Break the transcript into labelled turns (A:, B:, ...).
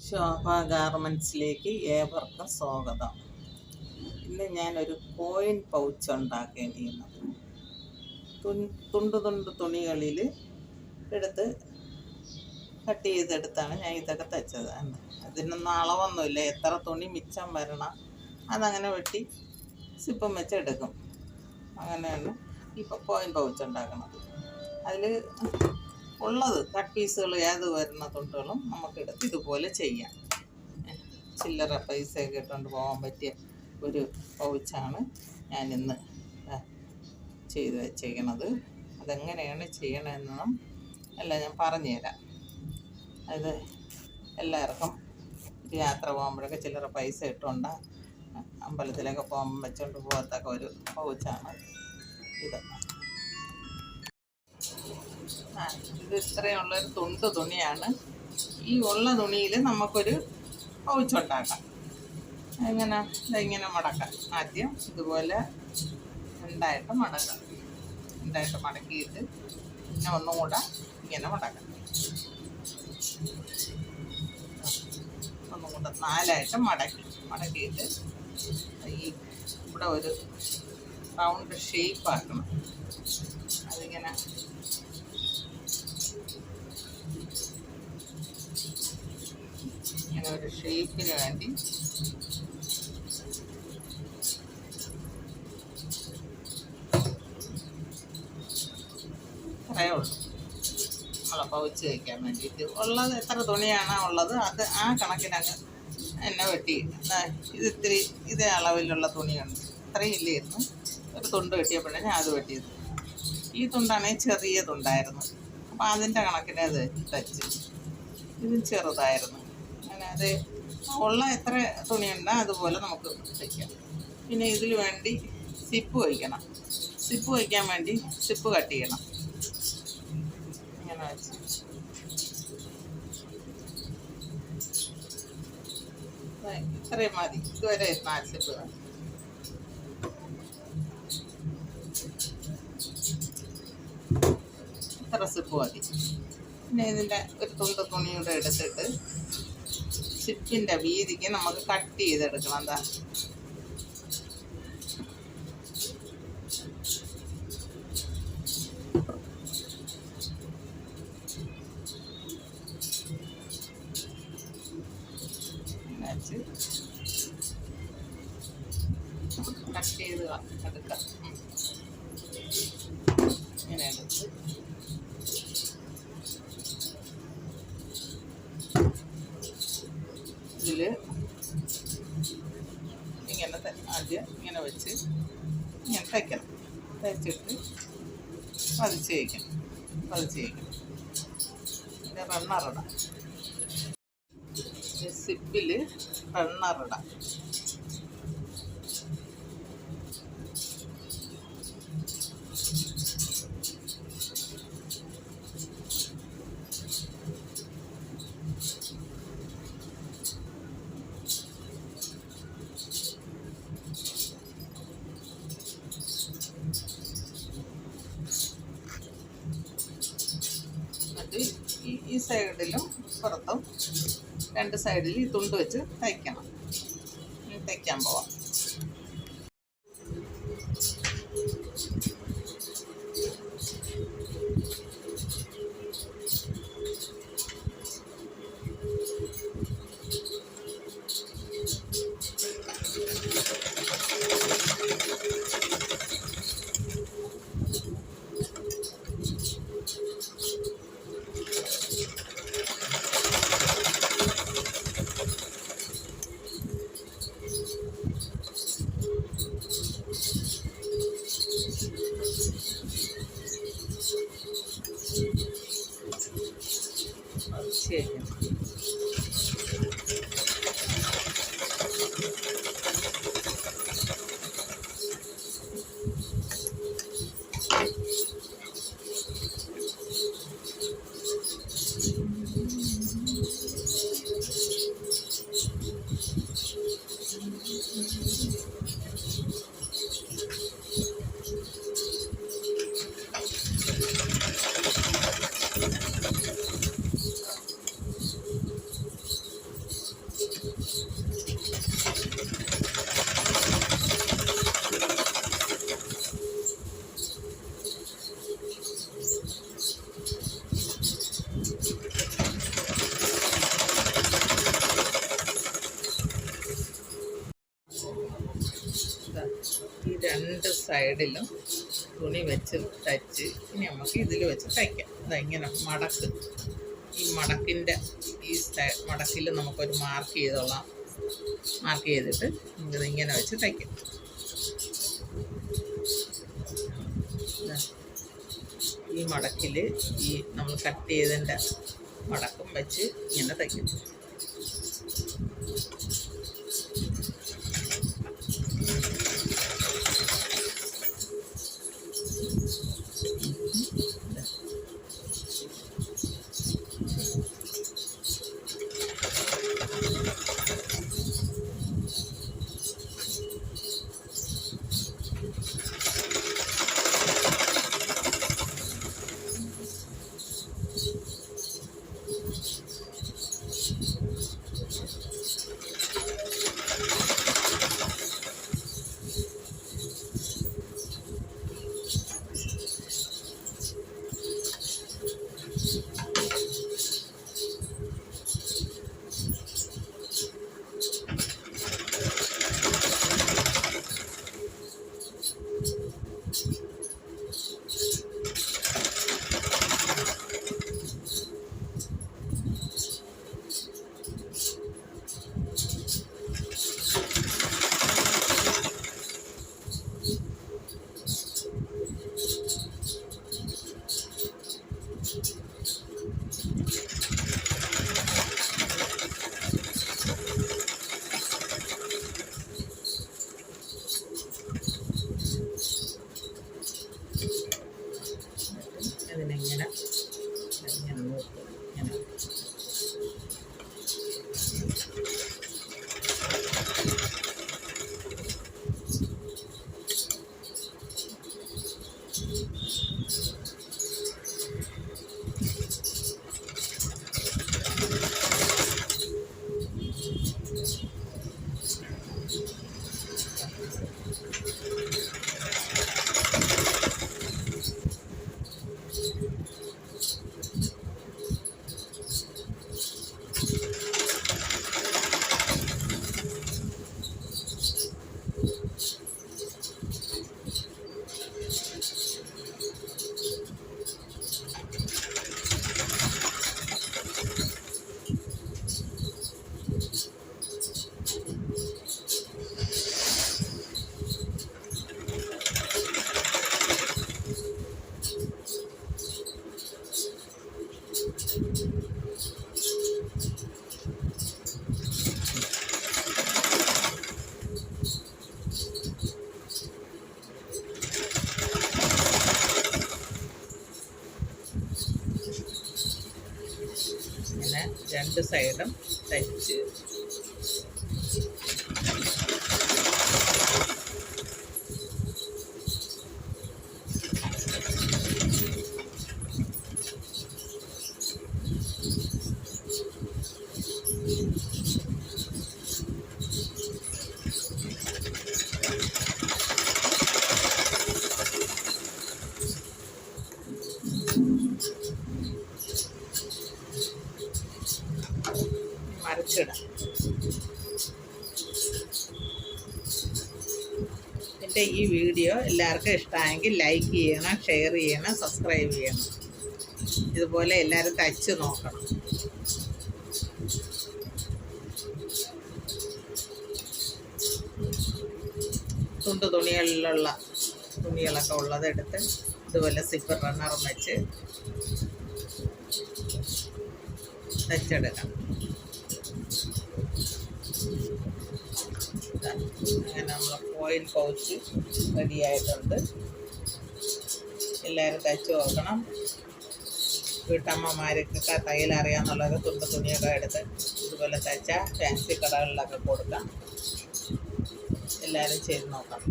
A: ശോഭ ഗാർമെൻറ്റ്സിലേക്ക് ഏവർക്കും സ്വാഗതം. ഇന്ന് ഞാനൊരു കോയിൻ പൗച്ച് ഉണ്ടാക്കുകയാണ് ചെയ്യുന്നത്. തുണ്ട് തുണികളിൽ എടുത്ത് കട്ട് ചെയ്തെടുത്താണ് ഞാൻ ഇതൊക്കെ തയ്ച്ചത്. അതിനൊന്നും അളവൊന്നുമില്ല, എത്ര തുണി മിച്ചം വരണം അതങ്ങനെ വെട്ടി സിപ്പം വെച്ചെടുക്കും. അങ്ങനെയാണ് ഇപ്പോൾ കോയിൻ പൗച്ച് ഉണ്ടാക്കുന്നത്. അതിൽ ഉള്ളത് കട്ട് പീസുകൾ ഏത് വരുന്ന തുണ്ടുകളും നമുക്കെടുത്ത് ഇതുപോലെ ചെയ്യാം. ചില്ലറ പൈസയൊക്കെ ഇട്ടുകൊണ്ട് പോകാൻ പറ്റിയ ഒരു പൗച്ചാണ് ഞാനിന്ന് ചെയ്ത് വെച്ചേക്കണത്. അതെങ്ങനെയാണ് ചെയ്യണമെന്നും എല്ലാം ഞാൻ പറഞ്ഞുതരാം. അത് എല്ലാവർക്കും ഒരു യാത്ര പോകുമ്പോഴൊക്കെ ചില്ലറ പൈസ ഇട്ടുകൊണ്ട് അമ്പലത്തിലൊക്കെ പോകുമ്പോൾ വെച്ചുകൊണ്ട് പോകത്തക്ക ഒരു പൗച്ചാണ് ഇത്. ഇത് ഇത്രയുള്ളൊരു തുണിയാണ്. ഈ ഉള്ള തുണിയിൽ നമുക്കൊരു പൗച്ചുണ്ടാക്കാം. ഇങ്ങനെ മടക്കാം. ആദ്യം ഇതുപോലെ രണ്ടായിട്ട് മടക്കാം. രണ്ടായിട്ട് മടക്കിയിട്ട് പിന്നെ ഒന്നും കൂടെ ഇങ്ങനെ മടക്കാം. ഒന്നും കൂടെ നാലായിട്ട് മടക്കിയിട്ട് ഈ ഇവിടെ ഒരു റൗണ്ട് ഷേപ്പ് ആക്കണം. അതിങ്ങനെ ഇങ്ങനെ ഒരു ഷേപ്പിന് വേണ്ടി അത്രയേ ഉള്ളൂ. നമ്മളെ പൗച്ച് വയ്ക്കാൻ വേണ്ടിയിട്ട് ഉള്ളത് എത്ര തുണിയാണോ ഉള്ളത് അത് ആ കണക്കിനങ്ങ് എന്നെ വെട്ടിയിട്ട് ഇതേ അളവിലുള്ള തുണിയുണ്ട്. അത്രയും ഇല്ലായിരുന്നു. ഒരു തുണ്ട് വെട്ടിയപ്പോഴേ ഞാൻ അത് വെട്ടിയത്. ഈ തുണ്ടാണെങ്കിൽ ചെറിയ തുണ്ടായിരുന്നു, അപ്പോൾ അതിൻ്റെ കണക്കിന് അത് തയ്ച്ച്. ഇതും ചെറുതായിരുന്നു. അങ്ങനെ അത് ഉള്ള എത്ര തുണിയുണ്ടോ അതുപോലെ നമുക്ക് തയ്ക്കാം. പിന്നെ ഇതിൽ വേണ്ടി സിപ്പ് വയ്ക്കണം. സിപ്പ് വയ്ക്കാൻ വേണ്ടി സിപ്പ് കട്ട് ചെയ്യണം. ഇങ്ങനെ വെച്ച് ഇത്രയും മതി. ഇതുവരെ 4 സിപ്പ് വേണം. ഇത്ര സിപ്പ് മതി. പിന്നെ ഇതിൻ്റെ ഒരു തുണിയുടെ എടുത്തിട്ട് സിപ്പിൻ്റെ വീതിക്ക് നമുക്ക് കട്ട് ചെയ്തെടുക്കണം. എന്താ കട്ട് ചെയ്ത് എടുക്കാം. ഇങ്ങനെ എടുത്ത് ഇതിൽ ഇങ്ങനെ ആദ്യം ഇങ്ങനെ വെച്ച് ഇങ്ങനെ തയ്ക്കണം. തയ്ച്ചിട്ട് പതിച്ച് വയ്ക്കണം. പിന്നെ റണ്ണറിടാം. സിപ്പിൽ റണ്ണറിടാം. ഈ സൈഡിലും പുറത്തും 2 സൈഡിൽ ഈ തുണ്ട് വെച്ച് തയ്ക്കണം. തയ്ക്കാൻ പോവാം. രണ്ട് സൈഡിലും തുണി വെച്ച് തയ്ച്ച് ഇനി നമുക്ക് ഇതിൽ വെച്ച് തയ്ക്കാം. ഇങ്ങനെ മടക്ക്, ഈ മടക്കിൻ്റെ ഈ മടക്കിൽ നമുക്കൊരു മാർക്ക് ചെയ്തോളാം. മാർക്ക് ചെയ്തിട്ട് നമുക്കിത് ഇങ്ങനെ വെച്ച് തയ്ക്കാം. ഈ മടക്കിൽ ഈ നമ്മൾ കട്ട് ചെയ്തതിൻ്റെ മടക്കും വെച്ച് ഇങ്ങനെ തയ്ക്കും. അതിനെങ്ങനെ ഇങ്ങനെ നോക്കും. ഇങ്ങനെ ഇങ്ങനെ രണ്ട് സൈഡും തയ്ച്ച് മറിച്ചിടാം. എൻ്റെ ഈ വീഡിയോ എല്ലാവർക്കും ഇഷ്ടമായെങ്കിൽ ലൈക്ക് ചെയ്യണം, ഷെയർ ചെയ്യണം, സബ്സ്ക്രൈബ് ചെയ്യണം. ഇതുപോലെ എല്ലാവരും തയ്ച്ച് നോക്കണം. തുണികളിലുള്ള തുണികളൊക്കെ ഉള്ളതെടുത്ത് ഇതുപോലെ സിപ്പർ റണ്ണറും വെച്ച് തയ്ച്ചെടുക്കണം. അങ്ങനെ നമ്മൾ കോയിൻ പൗച്ച് റെഡിയായിട്ടുണ്ട്. എല്ലാവരും തയ്ച്ച് നോക്കണം. വീട്ടമ്മമാർക്കൊക്കെ തയ്യൽ അറിയാമെന്നുള്ളത് തുണിയൊക്കെ എടുത്ത് ഇതുപോലെ തയ്ച്ചാൽ ഫാൻസി കടകളിലൊക്കെ കൊടുക്കാം. എല്ലാവരും ചെയ്ത് നോക്കാം.